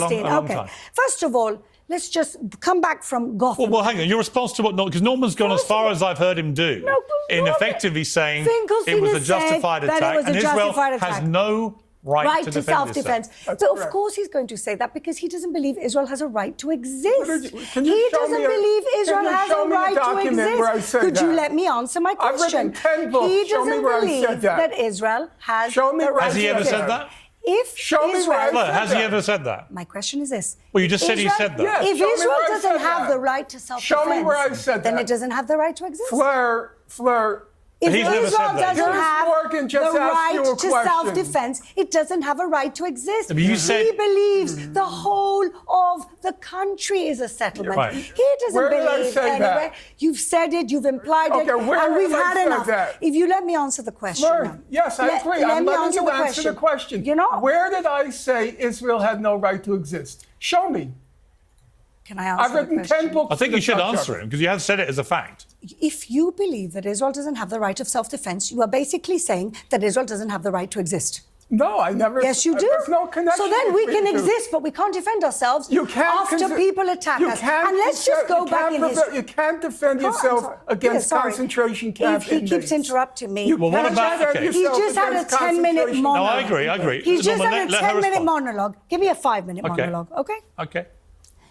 Finkelstein. long Okay. time. First of all, let's just come back from Gotham. Well, hang on. Your response to what? Because Norman's gone as far as I've heard him do in effectively saying Finkelstein it was a has said justified that it attack, was a and Israel justified attack. has no right to defend self-defense. itself. But of course he's going to say that because he doesn't believe Israel has a right to exist. Can you He show doesn't me a- believe Israel can you has show a me a right to document where I exist. said Could you that? let me answer my I've question? written 10 books. He Show me doesn't where I believe said that. Israel has Show me the where I right Has he to ever exist. said that? If Show me where I Israel, said Fleur, has he that. ever said that? my question is this. Well, you just said he said that. Yes, If show me Israel where I doesn't said have that. the right to self-defense, Show me where I said then that. it doesn't have the right to exist. Fleur, If He's never Israel said that. doesn't Piers have Morgan just the asked you right a to question. self-defense, it doesn't have a right to exist. But you said- He believes the whole of the country is a settlement. Right. He doesn't Where did I believe say anywhere. that? You've said it, you've implied it, Okay, where and we've have I had said enough. that? If you let me answer the question. Fleur, now. yes, I agree. Let I'm me letting answer you the answer the question. You know, Where did I say Israel had no right to exist? Show me. can I answer I've written the question? 10 books. I think on you should the subject. answer him because you have said it as a fact. If you believe that Israel doesn't have the right of self-defense, you are basically saying that Israel doesn't have the right to exist. No, I never. Yes, you do. There's no connection. So then we between can the two. exist, but we can't defend ourselves You can't after people attack us. And let's just go back in history. You can't defend Oh, I'm yourself sorry. against Yeah, sorry. concentration camp If he inmates. keeps interrupting me. You Well, what can't about- defend okay. He yourself just had a against 10-minute concentration monologue. No, I agree. He's just Norman, had a let her 10-minute respond. monologue. Give me a 5-minute Okay. monologue, okay? Okay.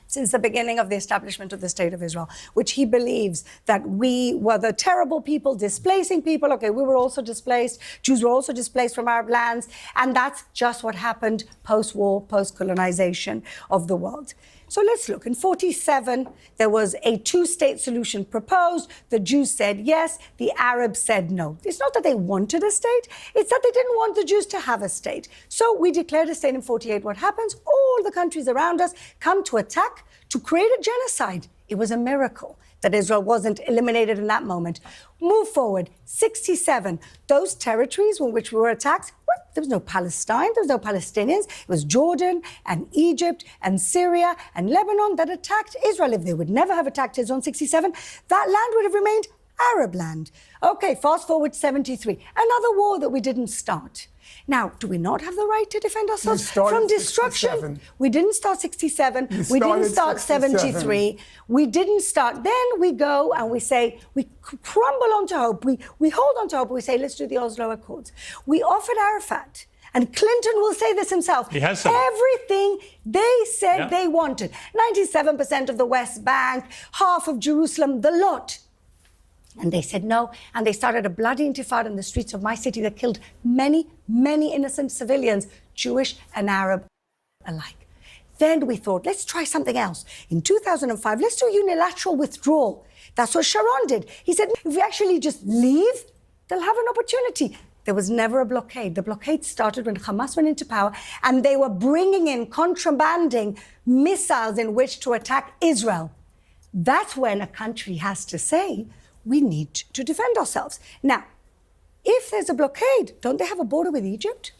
Since the beginning of the establishment of the State of Israel, which he believes that we were the terrible people displacing people. Okay, we were also displaced. Jews were also displaced from Arab lands. And that's just what happened post-war, post-colonization of the world. So let's look. In 1947, there was a two-state solution proposed. The Jews said yes. The Arabs said no. It's not that they wanted a state. It's that they didn't want the Jews to have a state. So we declared a state in 1948. What happens? All the countries around us come to attack, to create a genocide. It was a miracle that Israel wasn't eliminated in that moment. Move forward, 1967. Those territories in which we were attacked, well, there was no Palestine, there was no Palestinians. It was Jordan and Egypt and Syria and Lebanon that attacked Israel. If they would never have attacked Israel in 1967, that land would have remained Arab land. Okay, fast forward 1973. Another war that we didn't start. Now, do we not have the right to defend ourselves from destruction? 67. We didn't start 1967. We didn't start 1973. We didn't start. Then we go and we say, we crumble onto hope. We hold on to hope. We say, let's do the Oslo Accords. We offered Arafat, and Clinton will say this himself. He has said it. Everything they said Yeah. they wanted. 97% of the West Bank, half of Jerusalem, the lot. And they said no, and they started a bloody intifada in the streets of my city that killed many, many innocent civilians, Jewish and Arab alike. Then we thought, let's try something else. In 2005, let's do unilateral withdrawal. That's what Sharon did. He said, if we actually just leave, they'll have an opportunity. There was never a blockade. The blockade started when Hamas went into power, and they were bringing in, contrabanding missiles in which to attack Israel. That's when a country has to say, we need to defend ourselves. Now, if there's a blockade, don't they have a border with Egypt?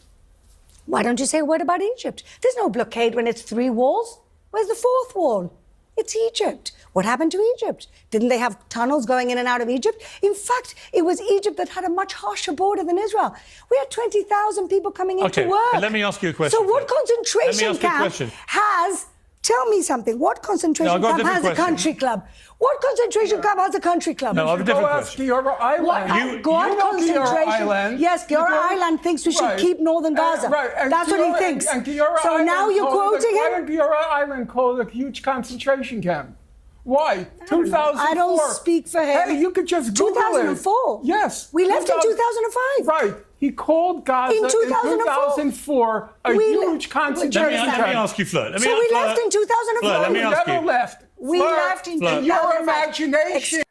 Why don't you say a word about Egypt? There's no blockade when it's 3 walls. Where's the 4th wall? It's Egypt. What happened to Egypt? Didn't they have tunnels going in and out of Egypt? In fact, it was Egypt that had a much harsher border than Israel. We had 20,000 people coming in to work. Let me ask you a question. So what Let me concentration ask you a camp question. has... Tell me something. What concentration No, I've got a camp has different a question. country club? What concentration camp has a country club? No, I have a Go different ask question. Giora Island. Go on, you know Giora concentration. Island. Yes, You Giora know- Island thinks we should Right. keep northern Gaza. Right. And That's what he Giora- thinks. And Giora So Island now you're called quoting Why him? did Giora Island call it a huge concentration camp? Why? 2004. I don't speak for him. Hey, you could just Google 2004. it. Yes. We left in 2000 2005. Right. He called Gaza In 2004 a We- huge concentration Let camp. me ask you, Fleur. So we left in 2004. Fleur, let me We ask never you. left. We Fleur, left in Fleur. 2005. Your imagination.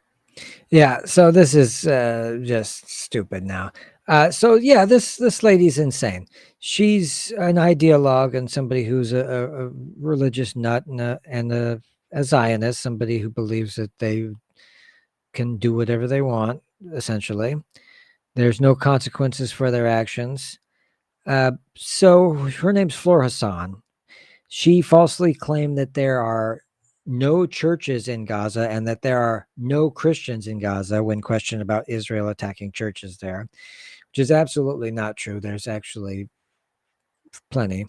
Yeah, so this is just stupid now. So yeah, this lady's insane. She's an ideologue and somebody who's a religious nut and a Zionist, somebody who believes that they can do whatever they want, essentially. There's no consequences for their actions. So her name's Fleur Hassan. She falsely claimed that there are no churches in Gaza and that there are no Christians in Gaza when questioned about Israel attacking churches there, which is absolutely not true. There's actually plenty.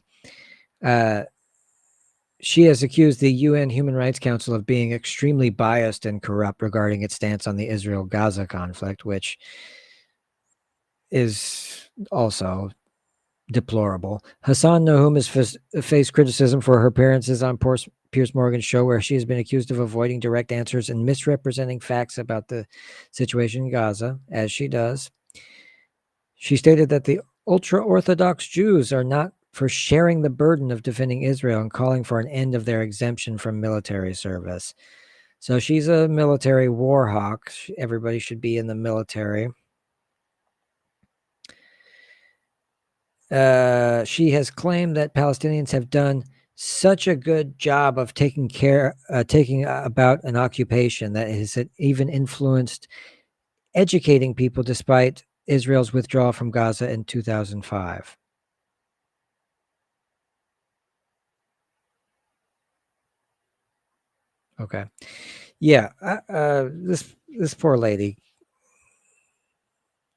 she has accused the UN Human Rights Council of being extremely biased and corrupt regarding its stance on the Israel-Gaza conflict, which is also deplorable. Hassan Nahum has faced criticism for her appearances on Piers Morgan's show, where she has been accused of avoiding direct answers and misrepresenting facts about the situation in Gaza, as she does. She stated that the ultra-Orthodox Jews are not for sharing the burden of defending Israel and calling for an end of their exemption from military service. So she's a military war hawk. Everybody should be in the military. She has claimed that Palestinians have done such a good job of taking about an occupation that has even influenced educating people despite Israel's withdrawal from Gaza in 2005. Okay. Yeah. This poor lady.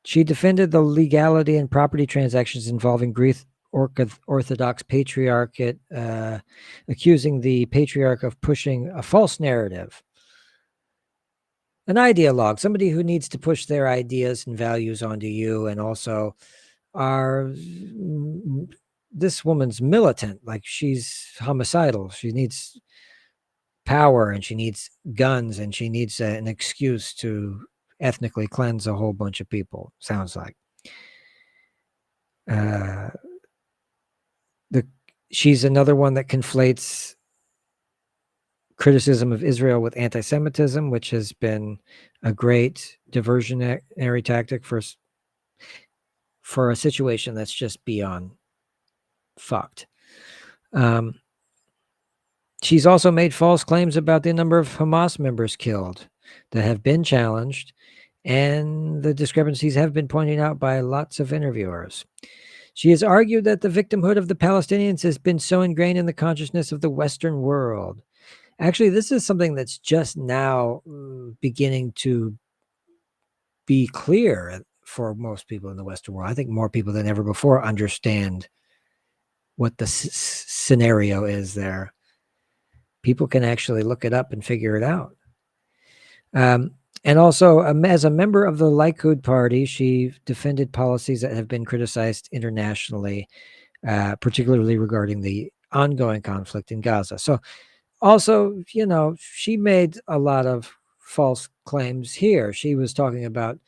She defended the legality and property transactions involving Greek Orthodox Patriarchate, accusing the Patriarch of pushing a false narrative. An ideologue, somebody who needs to push their ideas and values onto you, and also this woman's militant, like she's homicidal. She needs power and she needs guns and she needs an excuse to ethnically cleanse a whole bunch of people, sounds like. She's another one that conflates criticism of Israel with anti-Semitism, which has been a great diversionary tactic for a situation that's just beyond fucked. She's also made false claims about the number of Hamas members killed that have been challenged, and the discrepancies have been pointed out by lots of interviewers. She has argued that the victimhood of the Palestinians has been so ingrained in the consciousness of the Western world. Actually, this is something that's just now beginning to be clear for most people in the Western world. I think more people than ever before understand what the scenario is there. People can actually look it up and figure it out. And also, as a member of the Likud party, she defended policies that have been criticized internationally, particularly regarding the ongoing conflict in Gaza. So also, she made a lot of false claims here. She was talking about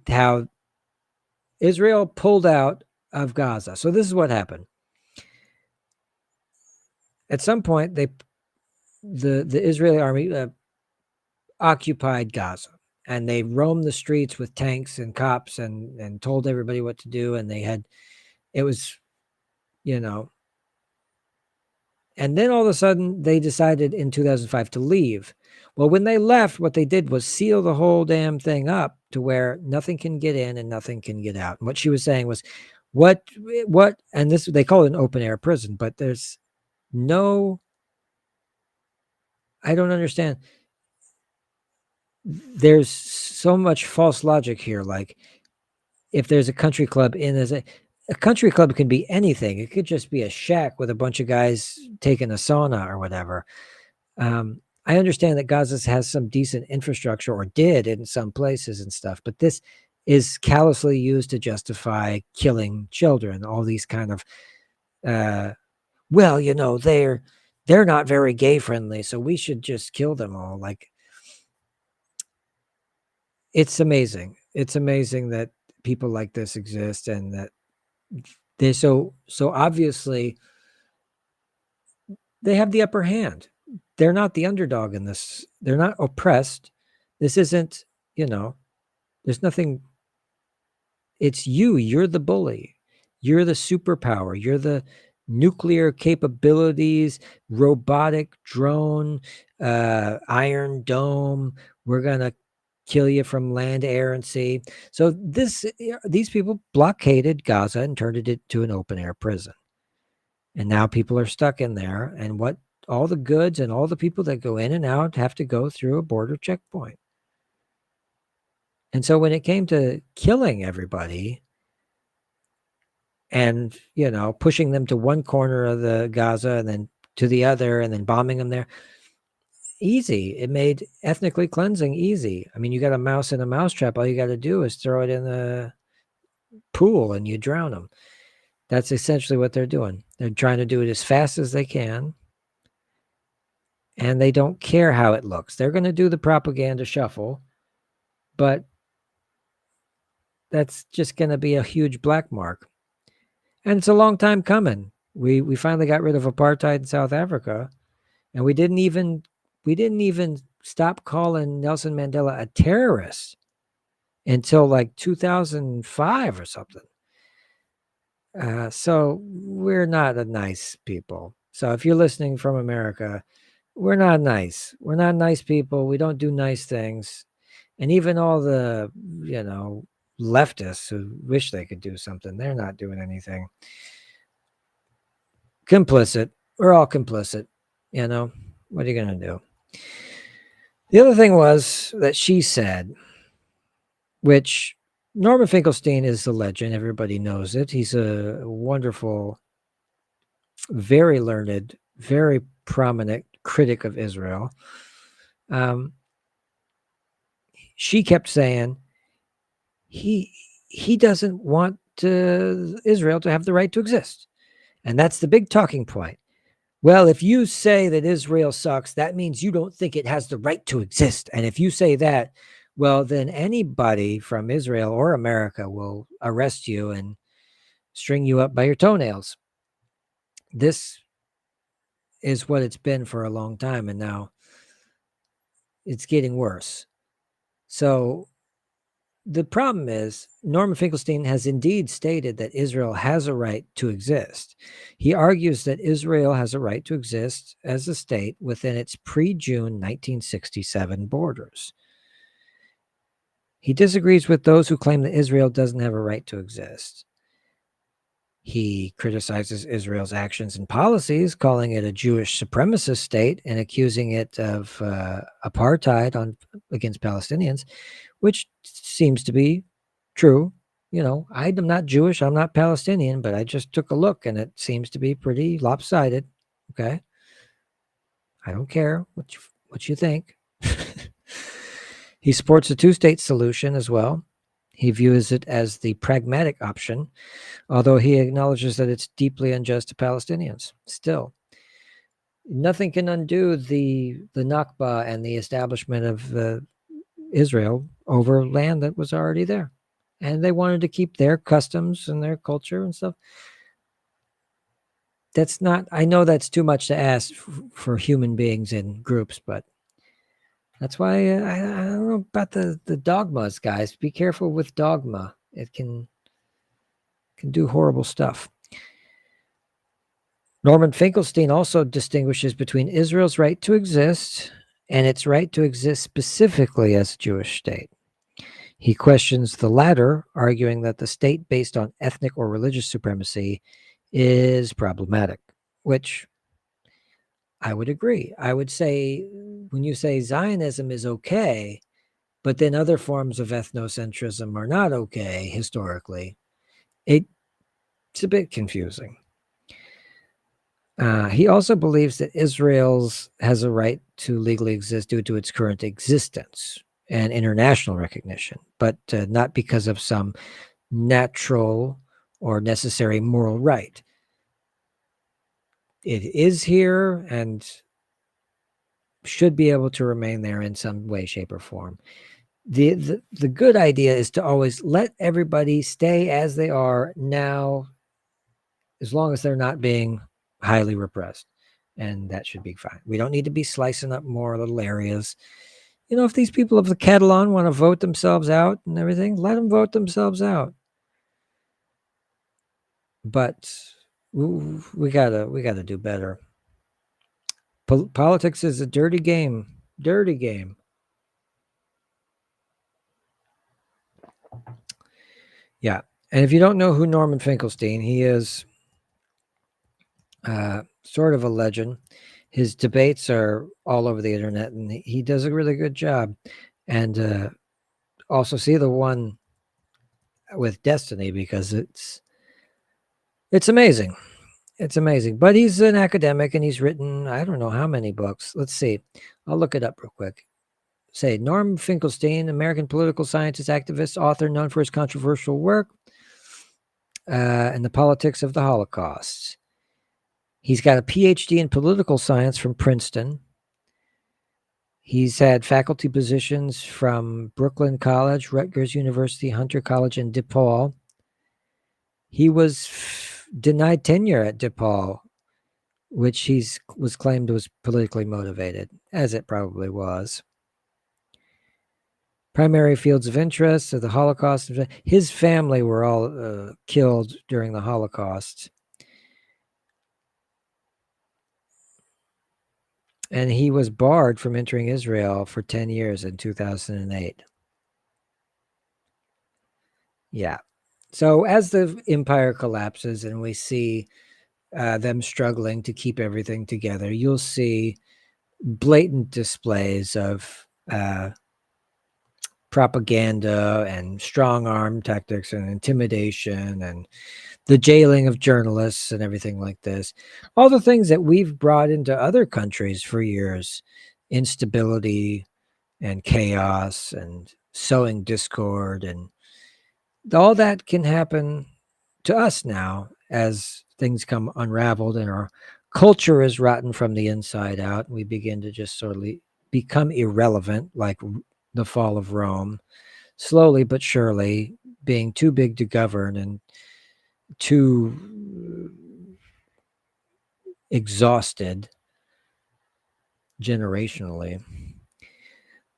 how Israel pulled out of Gaza. So this is what happened. At some point, the Israeli army occupied Gaza, and they roamed the streets with tanks and cops and told everybody what to do. And it was, and then all of a sudden they decided in 2005 to leave. Well, when they left, what they did was seal the whole damn thing up to where nothing can get in and nothing can get out. And what she was saying was, and this, they call it an open air prison, but there's I don't understand. There's so much false logic here. Like, if there's a country club a country club can be anything. It could just be a shack with a bunch of guys taking a sauna or whatever. I understand that Gaza has some decent infrastructure, or did in some places and stuff, but this is callously used to justify killing children. All these kind of, they're not very gay friendly, so we should just kill them all. Like, it's amazing. It's amazing that people like this exist, and that they so obviously they have the upper hand. They're not the underdog in this. They're not oppressed. This isn't, there's nothing. It's you. You're the bully. You're the superpower. You're the nuclear capabilities, robotic drone, Iron Dome. We're going to kill you from land, air, and sea. So these people blockaded Gaza and turned it into an open air prison. And now people are stuck in there. And all the goods and all the people that go in and out have to go through a border checkpoint. And so when it came to killing everybody and, pushing them to one corner of the Gaza and then to the other and then bombing them there. Easy. It made ethnically cleansing easy. I mean, you got a mouse in a mousetrap. All you got to do is throw it in the pool and you drown them. That's essentially what they're doing. They're trying to do it as fast as they can. And they don't care how it looks. They're going to do the propaganda shuffle, but that's just going to be a huge black mark. And it's a long time coming. We finally got rid of apartheid in South Africa, and we didn't even stop calling Nelson Mandela a terrorist until like 2005 or something. So we're not a nice people. So if you're listening from America, we're not nice. We're not nice people. We don't do nice things. And even all the, leftists who wish they could do something, they're not doing anything. Complicit. We're all complicit. What are you going to do? The other thing was that she said, which Norman Finkelstein is a legend. Everybody knows it. He's a wonderful, very learned, very prominent critic of Israel. She kept saying he doesn't want Israel to have the right to exist. And that's the big talking point. Well, if you say that Israel sucks, that means you don't think it has the right to exist. And if you say that, well, then anybody from Israel or America will arrest you and string you up by your toenails. This is what it's been for a long time, and now it's getting worse. So the problem is Norman Finkelstein has indeed stated that Israel has a right to exist. He argues that Israel has a right to exist as a state within its pre-June 1967 borders. He disagrees with those who claim that Israel doesn't have a right to exist. He criticizes Israel's actions and policies, calling it a Jewish supremacist state and accusing it of apartheid against Palestinians, which seems to be true. I'm not Jewish, I'm not Palestinian, but I just took a look and it seems to be pretty lopsided. Okay. I don't care what you think. He supports a two-state solution as well. He views it as the pragmatic option, although he acknowledges that it's deeply unjust to Palestinians. Still, nothing can undo the Nakba and the establishment of Israel over land that was already there. And they wanted to keep their customs and their culture and stuff. I know that's too much to ask for human beings in groups, but that's why I don't know about the dogmas, guys. Be careful with dogma. It can do horrible stuff. Norman Finkelstein also distinguishes between Israel's right to exist and its right to exist specifically as a Jewish state. He questions the latter, arguing that the state based on ethnic or religious supremacy is problematic, which I would agree. I would say when you say Zionism is okay, but then other forms of ethnocentrism are not okay historically, it's a bit confusing. He also believes that Israel has a right to legally exist due to its current existence and international recognition, but not because of some natural or necessary moral right. It is here and should be able to remain there in some way, shape, or form. The good idea is to always let everybody stay as they are now, as long as they're not being highly repressed. And that should be fine. We don't need to be slicing up more little areas. If these people of the Catalan want to vote themselves out and everything, let them vote themselves out. But we gotta do better. Politics is a dirty game. Dirty game. Yeah. And if you don't know who Norman Finkelstein, he is sort of a legend. His debates are all over the internet, and he does a really good job. And also see the one with Destiny, because it's amazing. It's amazing. But he's an academic and he's written, I don't know how many books. Let's see. I'll look it up real quick. Say, Norman Finkelstein, American political scientist, activist, author known for his controversial work and the politics of the Holocaust. He's got a PhD in political science from Princeton. He's had faculty positions from Brooklyn College, Rutgers University, Hunter College, and DePaul. He was denied tenure at DePaul, which was claimed was politically motivated, as it probably was. Primary fields of interest are the Holocaust. His family were all killed during the Holocaust. And he was barred from entering Israel for 10 years in 2008. Yeah. So as the empire collapses and we see them struggling to keep everything together, you'll see blatant displays of propaganda and strong arm tactics and intimidation and the jailing of journalists and everything like this. All the things that we've brought into other countries for years, instability and chaos and sowing discord, and all that can happen to us now as things come unraveled and our culture is rotten from the inside out. We begin to just sort of become irrelevant, like the fall of Rome, slowly but surely being too big to govern and too exhausted generationally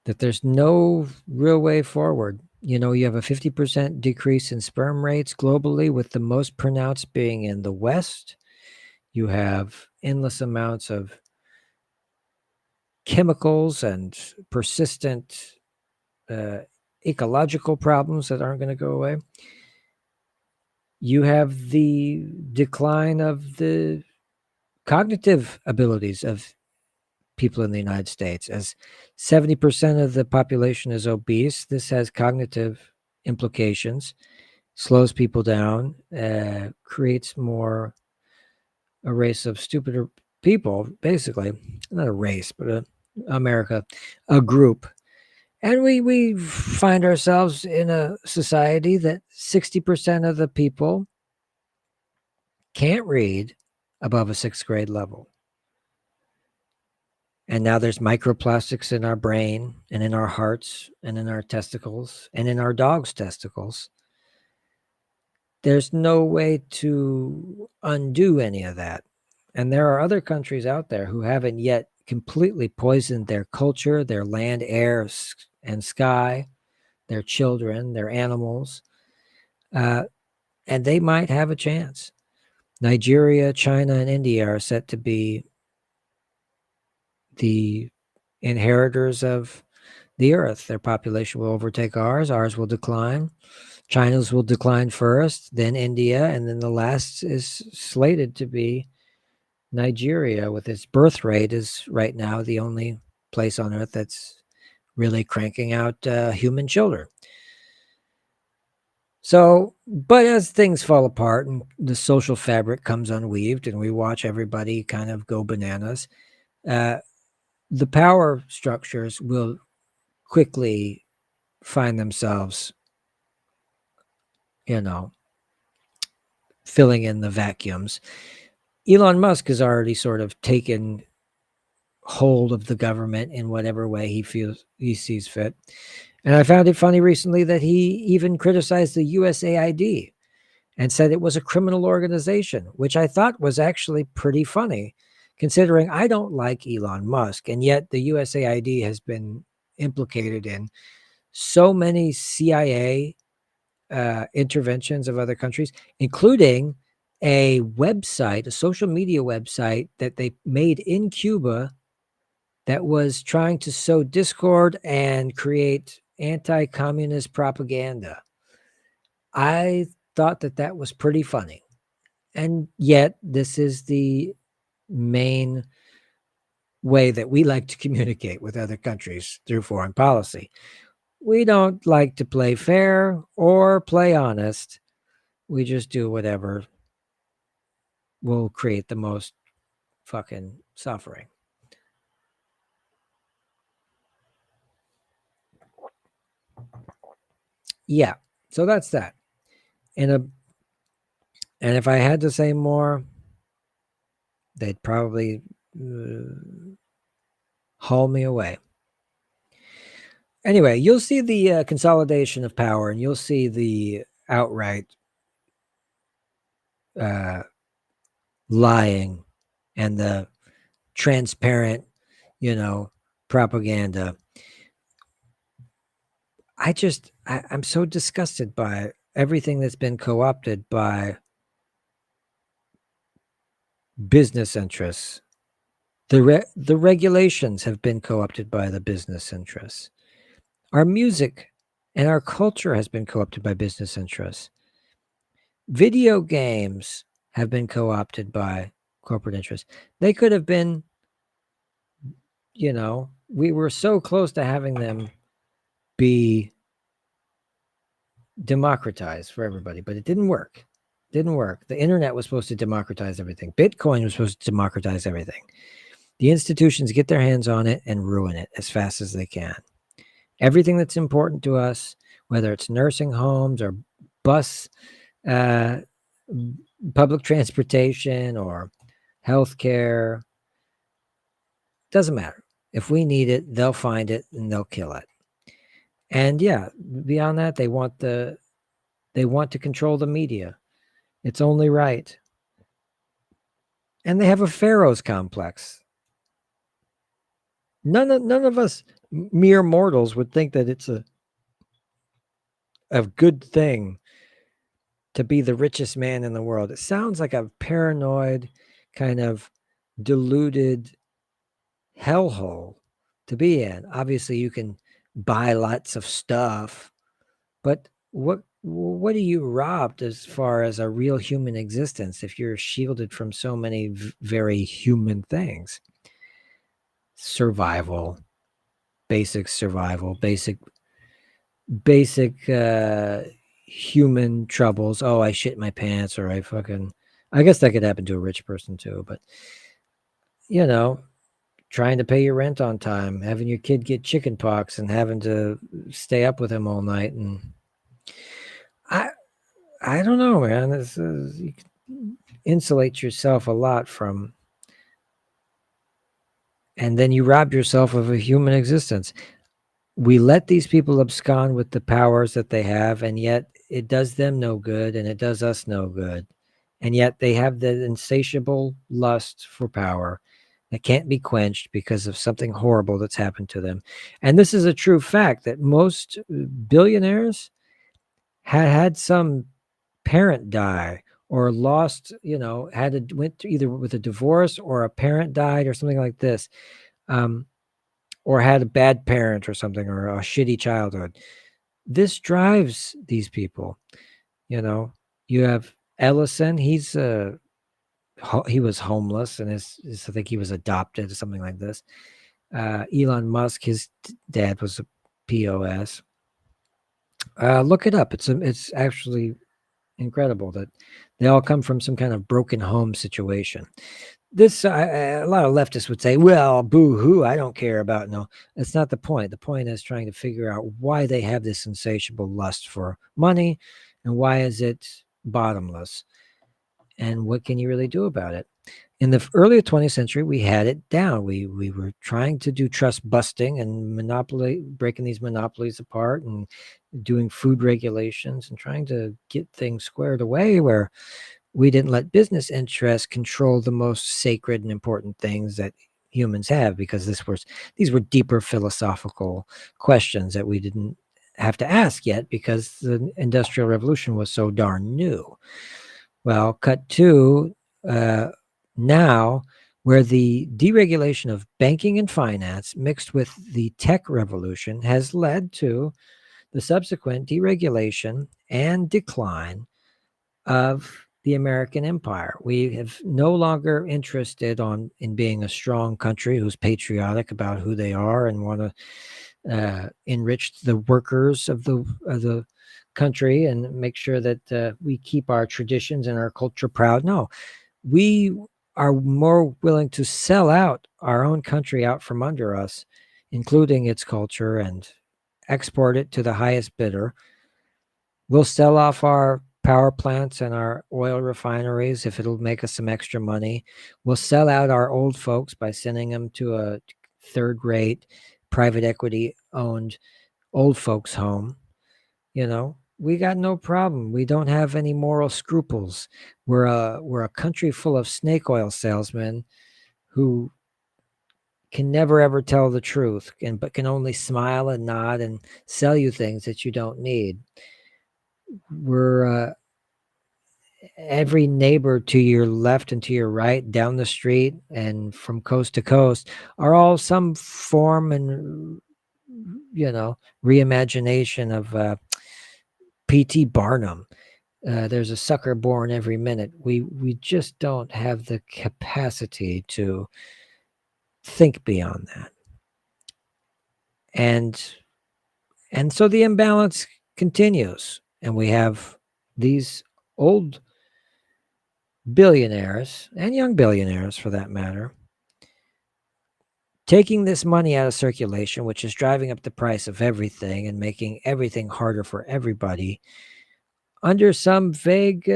that there's no real way forward. You know, you have a 50% decrease in sperm rates globally, with the most pronounced being in the West. You have endless amounts of chemicals and persistent ecological problems that aren't going to go away. You have the decline of the cognitive abilities of people in the United States. As 70% of the population is obese, this has cognitive implications, slows people down, creates more a race of stupider people, basically. Not a race, but a group. And we find ourselves in a society that 60% of the people can't read above a 6th grade level. And now there's microplastics in our brain and in our hearts and in our testicles and in our dogs' testicles. There's no way to undo any of that. And there are other countries out there who haven't yet completely poisoned their culture, their land, air, and sky, their children, their animals. And they might have a chance. Nigeria, China, and India are set to be the inheritors of the earth. Their population will overtake ours. Ours will decline. China's will decline first, then India, and then the last is slated to be Nigeria, with its birth rate is right now the only place on earth that's really cranking out human children. So, but as things fall apart and the social fabric comes unweaved and we watch everybody kind of go bananas, the power structures will quickly find themselves, filling in the vacuums. Elon Musk has already sort of taken hold of the government in whatever way he sees fit. And I found it funny recently that he even criticized the USAID and said it was a criminal organization, which I thought was actually pretty funny, considering I don't like Elon Musk, and yet the USAID has been implicated in so many CIA interventions of other countries, including a website, a social media website that they made in Cuba that was trying to sow discord and create anti-communist propaganda. I thought that was pretty funny. And yet, this is the main way that we like to communicate with other countries, through foreign policy. We don't like to play fair or play honest. We just do whatever will create the most fucking suffering. Yeah, so that's that. And if I had to say more, they'd probably haul me away. Anyway, you'll see the consolidation of power, and you'll see the outright lying and the transparent, propaganda. I'm so disgusted by everything that's been co-opted by business interests. The regulations have been co-opted by the business interests. Our music and our culture has been co-opted by business interests. Video games have been co-opted by corporate interests. They could have been, we were so close to having them be democratized for everybody, but it didn't work. The internet was supposed to democratize everything. Bitcoin was supposed to democratize everything. The institutions get their hands on it and ruin it as fast as they can. Everything that's important to us, whether it's nursing homes or bus, public transportation or healthcare, doesn't matter. If we need it, they'll find it and they'll kill it. And yeah, beyond that, they want to control the media. It's only right. And they have a Pharaoh's complex. None of us mere mortals would think that it's a good thing to be the richest man in the world. It sounds like a paranoid, kind of deluded hellhole to be in. Obviously, you can buy lots of stuff, but what are you robbed as far as a real human existence if you're shielded from so many very human things? Survival, basic human troubles. Oh, I shit my pants, or I guess that could happen to a rich person too, but trying to pay your rent on time, having your kid get chicken pox and having to stay up with him all night. And I don't know, man. You can insulate yourself a lot from, and then you rob yourself of a human existence. We let these people abscond with the powers that they have, and yet it does them no good and it does us no good. And yet they have the insatiable lust for power that can't be quenched because of something horrible that's happened to them. And this is a true fact that most billionaires had some parent die or lost, went through either with a divorce or a parent died or something like this. Or had a bad parent or something, or a shitty childhood. This drives these people. You have Ellison. He was homeless, and I think he was adopted or something like this. Elon Musk, his dad was a POS. Look it up. It's actually incredible that they all come from some kind of broken home situation. This a lot of leftists would say, well, boo-hoo, I don't care about. No, that's not the point. The point is trying to figure out why they have this insatiable lust for money and why is it bottomless and what can you really do about it. In the early 20th century, we had it down. We were trying to do trust busting and breaking these monopolies apart and doing food regulations and trying to get things squared away where we didn't let business interests control the most sacred and important things that humans have, because these were deeper philosophical questions that we didn't have to ask yet because the Industrial Revolution was so darn new. Well, cut to now, where the deregulation of banking and finance mixed with the tech revolution has led to the subsequent deregulation and decline of the American empire. We have no longer interested in being a strong country who's patriotic about who they are and want to enrich the workers of the country and make sure that we keep our traditions and our culture proud. No, we are more willing to sell out our own country out from under us, including its culture, and export it to the highest bidder. We'll sell off our power plants and our oil refineries if it'll make us some extra money. We'll sell out our old folks by sending them to a third-rate, private equity-owned old folks home. You know, we got no problem. We don't have any moral scruples. We're a country full of snake oil salesmen who can never ever tell the truth, but can only smile and nod and sell you things that you don't need. We're every neighbor to your left and to your right, down the street and from coast to coast, are all some form and reimagination of P.T. Barnum. There's a sucker born every minute. We just don't have the capacity to think beyond that. And so the imbalance continues, and we have these old billionaires, and young billionaires for that matter, taking this money out of circulation, which is driving up the price of everything and making everything harder for everybody, under some vague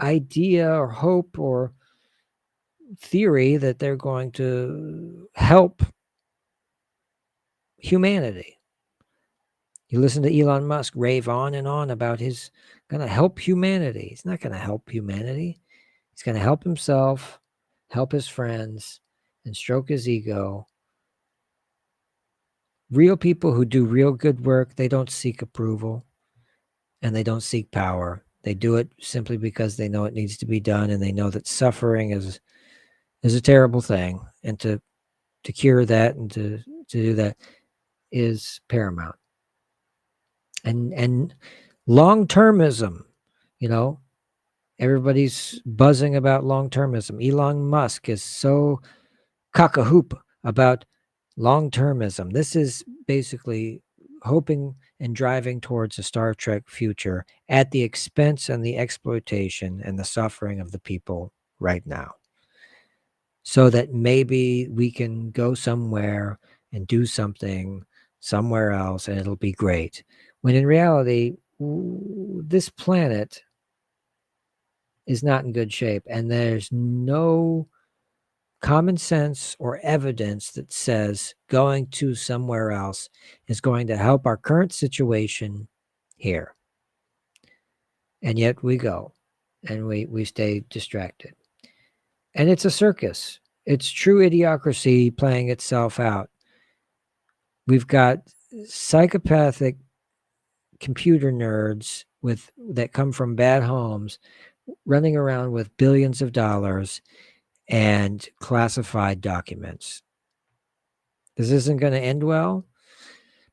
idea or hope or theory that they're going to help humanity. You listen to Elon Musk rave on and on about he's going to help humanity. He's not going to help humanity. He's going to help himself, help his friends, and stroke his ego. Real people who do real good work, they don't seek approval and they don't seek power. They do it simply because they know it needs to be done, and they know that suffering is a terrible thing, and to cure that and to do that is paramount. And long-termism, everybody's buzzing about long-termism. Elon Musk is so cock-a-hoop about long-termism. This is basically hoping and driving towards a Star Trek future at the expense and the exploitation and the suffering of the people right now, so that maybe we can go somewhere and do something somewhere else and it'll be great. When in reality, this planet is not in good shape, and there's no common sense or evidence that says going to somewhere else is going to help our current situation here. And yet we go, and we stay distracted. And it's a circus. It's true idiocracy playing itself out. We've got psychopathic computer nerds that come from bad homes running around with billions of dollars and classified documents. This isn't going to end well,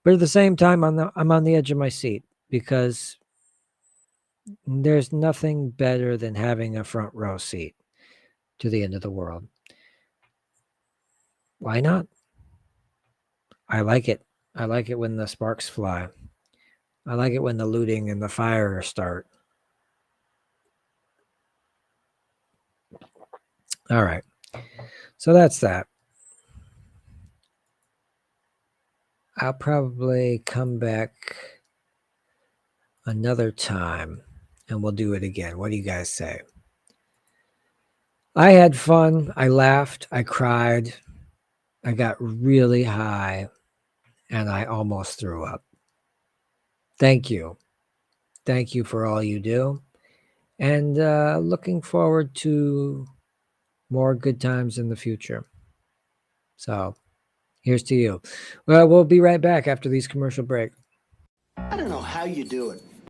but at the same time, I'm on the edge of my seat, because there's nothing better than having a front row seat to the end of the world. Why not? I like it. I like it when the sparks fly. I like it when the looting and the fire start. All right. So that's that. I'll probably come back another time and we'll do it again. What do you guys say? I had fun. I laughed. I cried. I got really high, and I almost threw up. Thank you. Thank you for all you do. And looking forward to more good times in the future. So here's to you. Well, we'll be right back after these commercial break. I don't know how you do it.